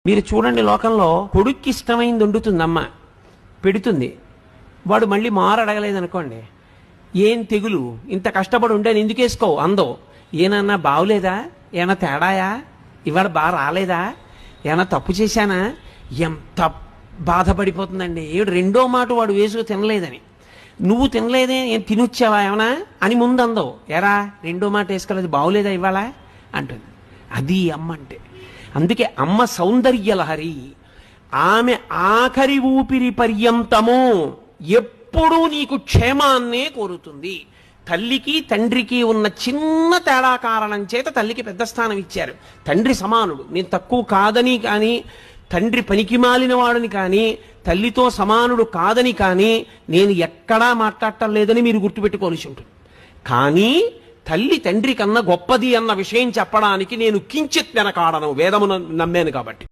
మీరు చూడండి, లోకంలో కొడుక్కి ఇష్టమైంది వండుతుంది అమ్మ, పెడుతుంది. వాడు మళ్ళీ మారు అడగలేదనుకోండి, ఏం తెగులు, ఇంత కష్టపడి ఉండే ఎందుకు వేసుకోవు అందో. ఏనన్నా బాగులేదా, ఏమన్నా తేడాయా, ఇవాళ బాగా రాలేదా, ఏమన్నా తప్పు చేశానా, ఎంత బాధపడిపోతుందండి. ఏడు రెండో మాట వాడు వేసుకు తినలేదని, నువ్వు తినలేదే, ఏం తినొచ్చావా ఏమన్నా అని ముందు అందో. ఎరా రెండో మాట వేసుకోలేదు, బాగులేదా ఇవాళ అంటుంది. అది అమ్మ అంటే. అందుకే అమ్మ సౌందర్యలహరి. ఆమె ఆఖరి ఊపిరి పర్యంతము ఎప్పుడూ నీకు క్షేమాన్నే కోరుతుంది. తల్లికి తండ్రికి ఉన్న చిన్న తేడా కారణం చేత తల్లికి పెద్ద స్థానం ఇచ్చారు. తండ్రి సమానుడు, నేను తక్కువ కాదని కానీ, తండ్రి పనికి మాలిన వాడని కానీ, తల్లితో సమానుడు కాదని కానీ నేను ఎక్కడా మాట్లాడటం లేదని మీరు గుర్తుపెట్టుకోవాల్సి ఉంటుంది. కానీ తల్లి తండ్రి కన్నా గొప్పది అన్న విషయం చెప్పడానికి నేను కించిత్ వెనకాడను, వేదమును నమ్మాను కాబట్టి.